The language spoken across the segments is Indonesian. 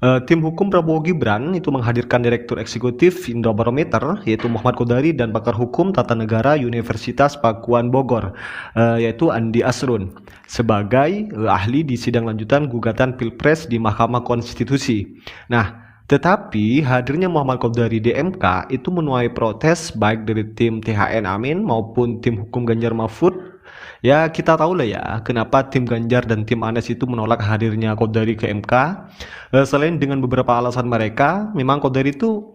Tim hukum Prabowo Gibran itu menghadirkan Direktur Eksekutif Indobarometer, yaitu Muhammad Kodari, dan pakar hukum tata negara Universitas Pakuan Bogor, yaitu Andi Asrun, sebagai ahli di sidang lanjutan gugatan Pilpres di Mahkamah Konstitusi. Nah, tetapi hadirnya Muhammad Kodari di MK itu menuai protes baik dari tim THN Amin maupun tim hukum Ganjar Mahfud. Ya, kita tahu lah ya kenapa tim Ganjar dan tim Anies itu menolak hadirnya Kodari ke MK. Selain dengan beberapa alasan mereka, memang Kodari itu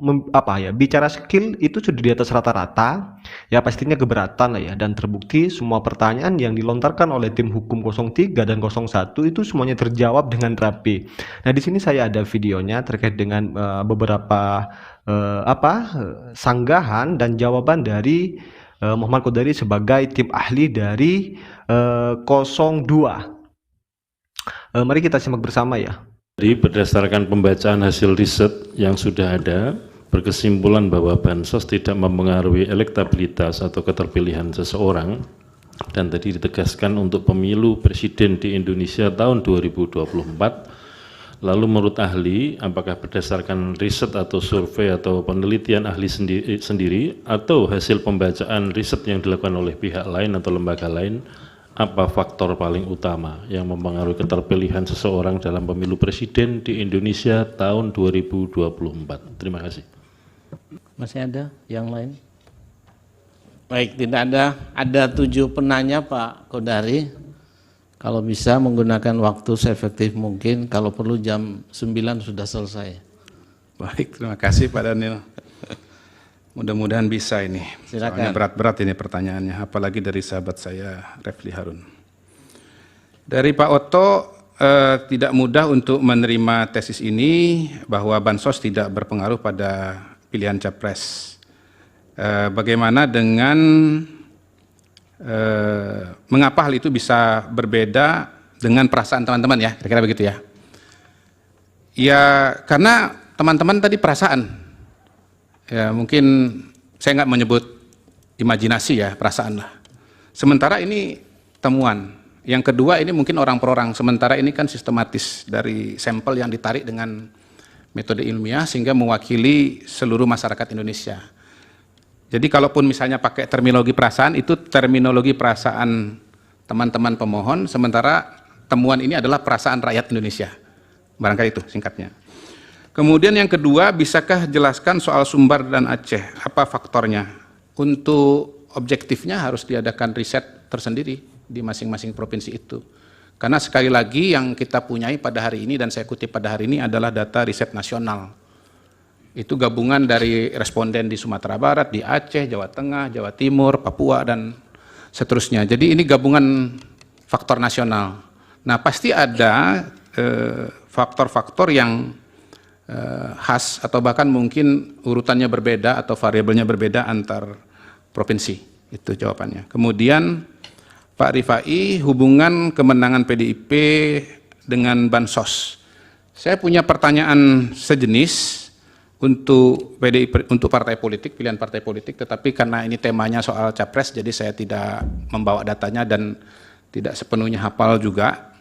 bicara skill itu sudah di atas rata-rata. Ya pastinya keberatan lah ya, dan terbukti semua pertanyaan yang dilontarkan oleh tim hukum 03 dan 01 itu semuanya terjawab dengan rapi. Nah, di sini saya ada videonya terkait dengan beberapa sanggahan dan jawaban dari Muhammad Kodari sebagai tim ahli dari 02. Mari kita simak bersama ya. Jadi berdasarkan pembacaan hasil riset yang sudah ada, berkesimpulan bahwa bansos tidak mempengaruhi elektabilitas atau keterpilihan seseorang, dan tadi ditegaskan untuk pemilu presiden di Indonesia tahun 2024. Lalu menurut ahli, apakah berdasarkan riset atau survei atau penelitian ahli sendiri atau hasil pembacaan riset yang dilakukan oleh pihak lain atau lembaga lain, apa faktor paling utama yang mempengaruhi keterpilihan seseorang dalam pemilu presiden di Indonesia tahun 2024? Terima kasih. Masih ada yang lain? Baik, tidak ada. Ada 7 penanya Pak Kodari. Kalau bisa menggunakan waktu seefektif mungkin, kalau perlu jam 9 sudah selesai. Baik, terima kasih Pak Daniel. Mudah-mudahan bisa ini. Silakan. Soalnya berat-berat ini pertanyaannya, apalagi dari sahabat saya Refli Harun. Dari Pak Otto, tidak mudah untuk menerima tesis ini bahwa bansos tidak berpengaruh pada pilihan capres. Bagaimana dengan mengapa hal itu bisa berbeda dengan perasaan teman-teman ya, kira-kira begitu ya. Ya karena teman-teman tadi perasaan, ya mungkin saya nggak menyebut imajinasi ya, perasaan lah. Sementara ini temuan. Yang kedua ini mungkin orang per orang, sementara ini kan sistematis dari sampel yang ditarik dengan metode ilmiah sehingga mewakili seluruh masyarakat Indonesia. Jadi kalaupun misalnya pakai terminologi perasaan, itu terminologi perasaan teman-teman pemohon, sementara temuan ini adalah perasaan rakyat Indonesia. Barangkali itu singkatnya. Kemudian yang kedua, bisakah jelaskan soal Sumbar dan Aceh, apa faktornya? Untuk objektifnya harus diadakan riset tersendiri di masing-masing provinsi itu. Karena sekali lagi yang kita punyai pada hari ini, dan saya kutip pada hari ini adalah data riset nasional. Itu gabungan dari responden di Sumatera Barat, di Aceh, Jawa Tengah, Jawa Timur, Papua, dan seterusnya. Jadi ini gabungan faktor nasional. Nah pasti ada faktor-faktor yang khas atau bahkan mungkin urutannya berbeda atau variabelnya berbeda antar provinsi. Itu jawabannya. Kemudian Pak Rifai, hubungan kemenangan PDIP dengan Bansos. Saya punya pertanyaan sejenis untuk PDIP, untuk partai politik, pilihan partai politik, tetapi karena ini temanya soal capres, jadi saya tidak membawa datanya dan tidak sepenuhnya hafal juga.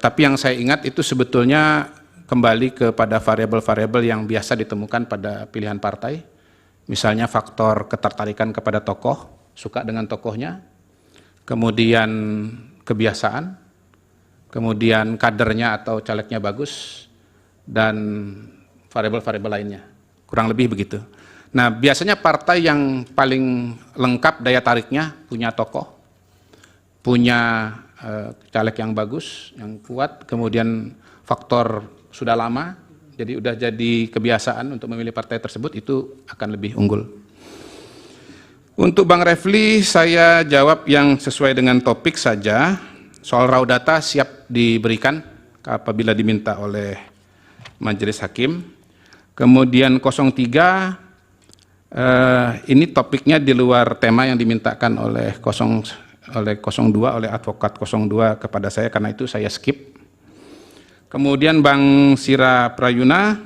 Tapi yang saya ingat itu sebetulnya kembali kepada variabel-variabel yang biasa ditemukan pada pilihan partai, misalnya faktor ketertarikan kepada tokoh, suka dengan tokohnya, kemudian kebiasaan, kemudian kadernya atau calegnya bagus, dan variabel-variabel lainnya, kurang lebih begitu. Nah biasanya partai yang paling lengkap daya tariknya punya tokoh, punya caleg yang bagus, yang kuat, kemudian faktor sudah lama, jadi udah jadi kebiasaan untuk memilih partai tersebut, itu akan lebih unggul. Untuk Bang Refli, saya jawab yang sesuai dengan topik saja. Soal raw data siap diberikan apabila diminta oleh majelis hakim. Kemudian 03, ini topiknya di luar tema yang dimintakan oleh 02, oleh advokat 02 kepada saya, karena itu saya skip. Kemudian Bang Sira Prayuna,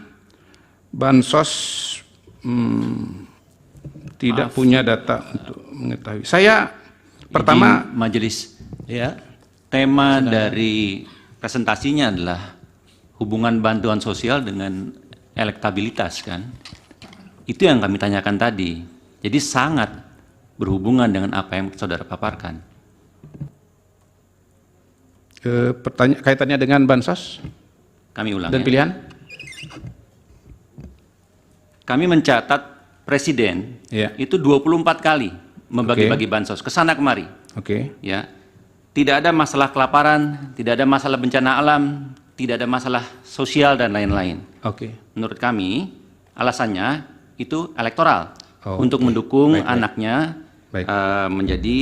Bansos tidak punya data untuk mengetahui. Saya pertama majelis ya, tema dari presentasinya adalah hubungan bantuan sosial dengan elektabilitas kan. Itu yang kami tanyakan tadi. Jadi sangat berhubungan dengan apa yang saudara paparkan. Kaitannya dengan bansos Kami ulang dan ya. pilihan? Kami mencatat Presiden Iya. itu 24 kali membagi-bagi bansos ke sana kemari. Oke. Ya. Tidak ada masalah kelaparan, tidak ada masalah bencana alam, tidak ada masalah sosial dan lain-lain. Oke. Menurut kami alasannya itu elektoral Oh, untuk oke. mendukung Baik, baik. anaknya Baik. menjadi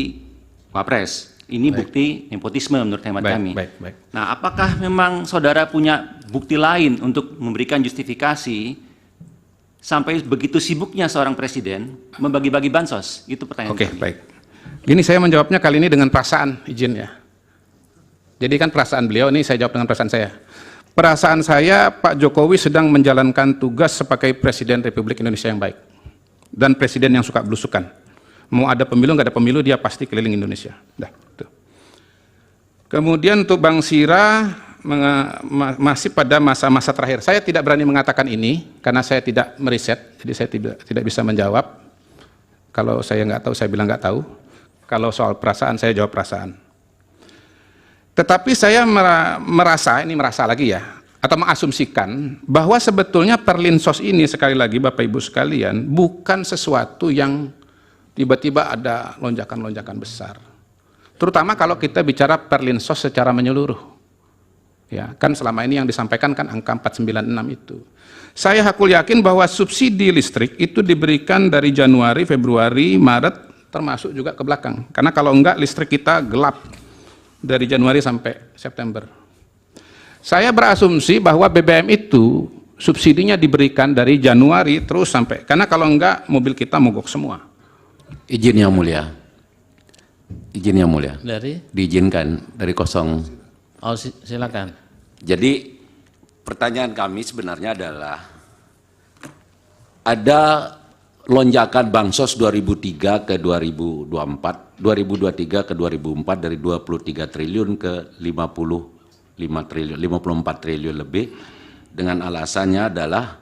wapres. Ini bukti nepotisme menurut hemat Baik, kami. baik, baik. Nah, apakah memang saudara punya bukti lain untuk memberikan justifikasi sampai begitu sibuknya seorang presiden membagi-bagi bansos? Itu pertanyaan Oke, kami. baik. Gini saya menjawabnya kali ini dengan perasaan, izin ya. Jadi kan perasaan beliau, ini saya jawab dengan perasaan saya. Perasaan saya, Pak Jokowi sedang menjalankan tugas sebagai Presiden Republik Indonesia yang baik. Dan Presiden yang suka belusukan. Mau ada pemilu, nggak ada pemilu, dia pasti keliling Indonesia. Dah, tuh. Kemudian untuk Bang Sira, masih pada masa-masa terakhir. Saya tidak berani mengatakan ini, karena saya tidak meriset, jadi saya tidak bisa menjawab. Kalau saya nggak tahu, saya bilang nggak tahu. Kalau soal perasaan, saya jawab perasaan. Tetapi saya merasa lagi ya, atau mengasumsikan bahwa sebetulnya Perlinsos ini, sekali lagi Bapak Ibu sekalian, bukan sesuatu yang tiba-tiba ada lonjakan-lonjakan besar. Terutama kalau kita bicara Perlinsos secara menyeluruh. Ya, kan selama ini yang disampaikan kan angka 496 itu. Saya hakul yakin bahwa subsidi listrik itu diberikan dari Januari, Februari, Maret, termasuk juga ke belakang. Karena kalau enggak listrik kita gelap dari Januari sampai September. Saya berasumsi bahwa BBM itu subsidinya diberikan dari Januari terus sampai, karena kalau enggak mobil kita mogok semua. Izin yang mulia. Izin yang mulia. Dari? Diizinkan dari kosong. Oh, silakan. Jadi pertanyaan kami sebenarnya adalah ada lonjakan bansos 2003 ke 2024, 2023 ke 2004 dari 23 triliun ke 55 triliun, 54 triliun lebih dengan alasannya adalah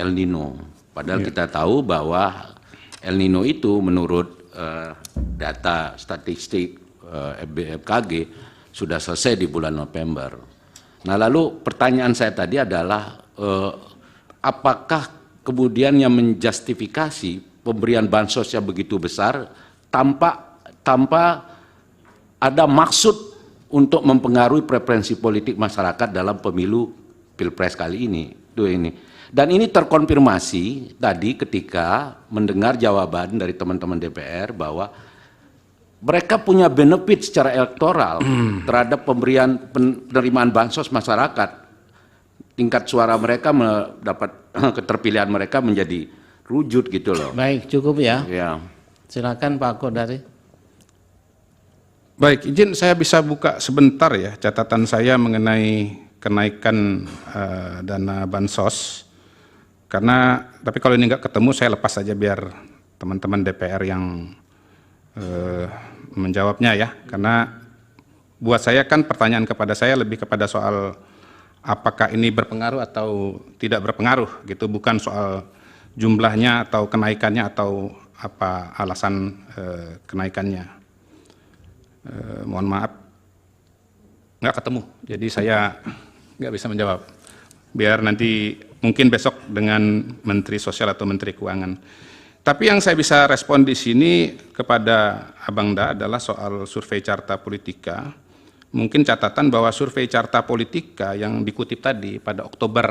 El Nino. Padahal kita tahu bahwa El Nino itu menurut data statistik BMKG sudah selesai di bulan November. Nah, lalu pertanyaan saya tadi adalah apakah kemudian yang menjustifikasi pemberian bansos yang begitu besar tanpa ada maksud untuk mempengaruhi preferensi politik masyarakat dalam pemilu Pilpres kali ini. Dan ini terkonfirmasi tadi ketika mendengar jawaban dari teman-teman DPR bahwa mereka punya benefit secara elektoral terhadap penerimaan bansos masyarakat. Tingkat suara mereka mendapat keterpilihan mereka menjadi rujut gitu loh. Baik, cukup ya. Ya. Silakan Pak Kodari. Baik, izin saya bisa buka sebentar ya catatan saya mengenai kenaikan dana bansos. Karena, tapi kalau ini nggak ketemu saya lepas saja biar teman-teman DPR yang menjawabnya ya. Karena buat saya kan pertanyaan kepada saya lebih kepada soal apakah ini berpengaruh atau tidak berpengaruh gitu, bukan soal jumlahnya atau kenaikannya atau apa alasan kenaikannya. Mohon maaf nggak ketemu, jadi saya nggak bisa menjawab. Biar nanti mungkin besok dengan Menteri Sosial atau Menteri Keuangan. Tapi yang saya bisa respon di sini kepada Abang Da adalah soal survei Carta Politika. Mungkin catatan bahwa survei Carta Politika yang dikutip tadi pada Oktober,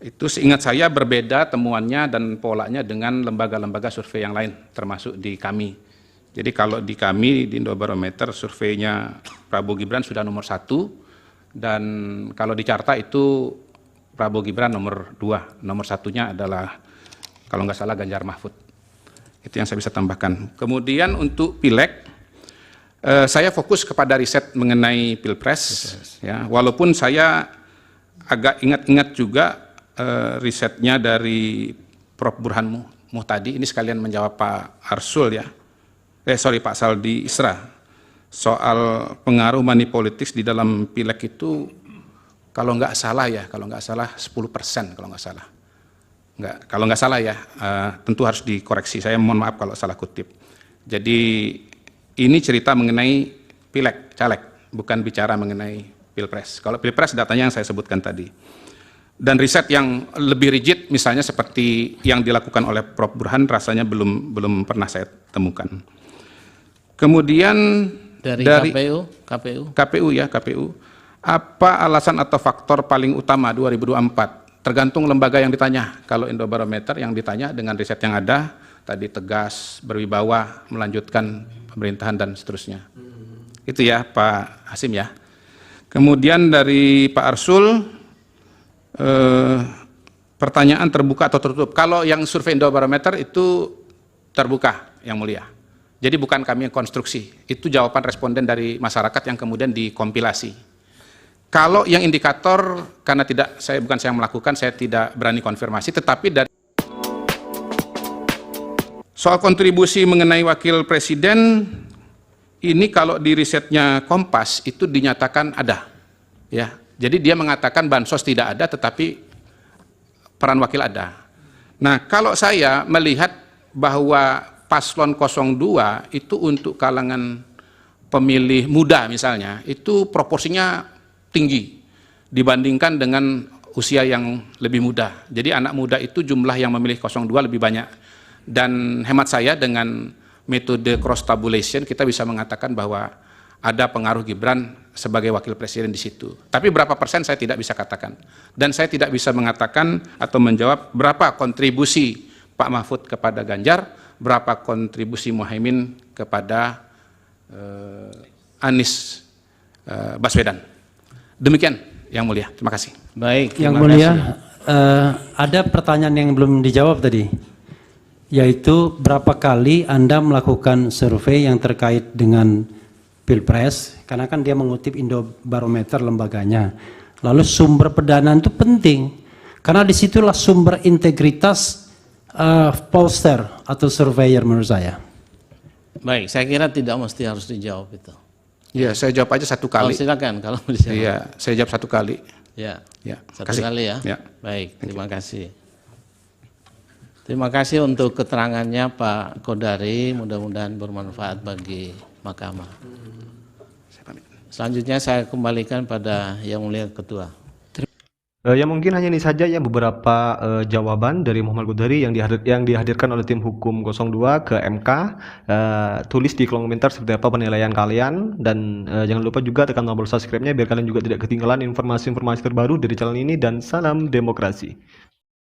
itu seingat saya berbeda temuannya dan polanya dengan lembaga-lembaga survei yang lain, termasuk di kami. Jadi kalau di kami, di Indobarometer, surveinya Prabowo Gibran sudah nomor 1, dan kalau di Carta itu Prabowo Gibran nomor 2, nomor 1-nya adalah kalau nggak salah Ganjar Mahfud. Itu yang saya bisa tambahkan. Kemudian untuk Pileg, saya fokus kepada riset mengenai Pilpres, ya, walaupun saya agak ingat-ingat juga risetnya dari Prof. Burhan Muhtadi, ini sekalian menjawab Pak Arsul ya, Pak Saldi Isra, soal pengaruh money politics di dalam Pileg itu kalau nggak salah 10% kalau nggak salah. Kalau nggak salah ya, tentu harus dikoreksi. Saya mohon maaf kalau salah kutip. Jadi ini cerita mengenai pileg, caleg, bukan bicara mengenai pilpres. Kalau pilpres datanya yang saya sebutkan tadi. Dan riset yang lebih rigid misalnya seperti yang dilakukan oleh Prof. Burhan rasanya belum pernah saya temukan. Kemudian Dari KPU ya, KPU. Apa alasan atau faktor paling utama 2024? Tergantung lembaga yang ditanya. Kalau Indobarometer yang ditanya dengan riset yang ada, tadi tegas, berwibawa, melanjutkan pemerintahan dan seterusnya. Itu ya Pak Hasim ya. Kemudian dari Pak Arsul, pertanyaan terbuka atau tertutup. Kalau yang survei Indobarometer itu terbuka, Yang Mulia. Jadi bukan kami yang konstruksi, itu jawaban responden dari masyarakat yang kemudian dikompilasi. Kalau yang indikator, karena bukan saya yang melakukan, saya tidak berani konfirmasi, tetapi dari soal kontribusi mengenai wakil presiden, ini kalau di risetnya Kompas itu dinyatakan ada. Ya, jadi dia mengatakan bansos tidak ada, tetapi peran wakil ada. Nah, kalau saya melihat bahwa paslon 02 itu untuk kalangan pemilih muda misalnya, itu proporsinya tinggi dibandingkan dengan usia yang lebih muda. Jadi anak muda itu jumlah yang memilih 02 lebih banyak. Dan hemat saya dengan metode cross tabulation kita bisa mengatakan bahwa ada pengaruh Gibran sebagai wakil presiden di situ. Tapi berapa persen saya tidak bisa katakan. Dan saya tidak bisa mengatakan atau menjawab berapa kontribusi Pak Mahfud kepada Ganjar, berapa kontribusi Muhaimin kepada Anies Baswedan. Demikian Yang Mulia, terima kasih. Baik, Yang Mulia, ada pertanyaan yang belum dijawab tadi, yaitu berapa kali Anda melakukan survei yang terkait dengan Pilpres, karena kan dia mengutip Indobarometer lembaganya. Lalu sumber pendanaan itu penting, karena disitulah sumber integritas pollster atau surveyor menurut saya. Baik, saya kira tidak mesti harus dijawab itu. Ya, saya jawab aja satu kali. Oh, silakan kalau mau dijawab. Iya, saya jawab satu kali. Ya, Ya, satu kasih. kali ya. Ya. Baik, terima kasih. Terima kasih untuk keterangannya Pak Kodari, mudah-mudahan bermanfaat bagi mahkamah. Saya pamit. Selanjutnya saya kembalikan pada Yang Mulia Ketua. Ya mungkin hanya ini saja ya beberapa jawaban dari Muhammad Kodari yang dihadirkan oleh tim hukum 02 ke MK. Tulis di kolom komentar seperti apa penilaian kalian, dan jangan lupa juga tekan tombol subscribe-nya biar kalian juga tidak ketinggalan informasi-informasi terbaru dari channel ini, dan salam demokrasi.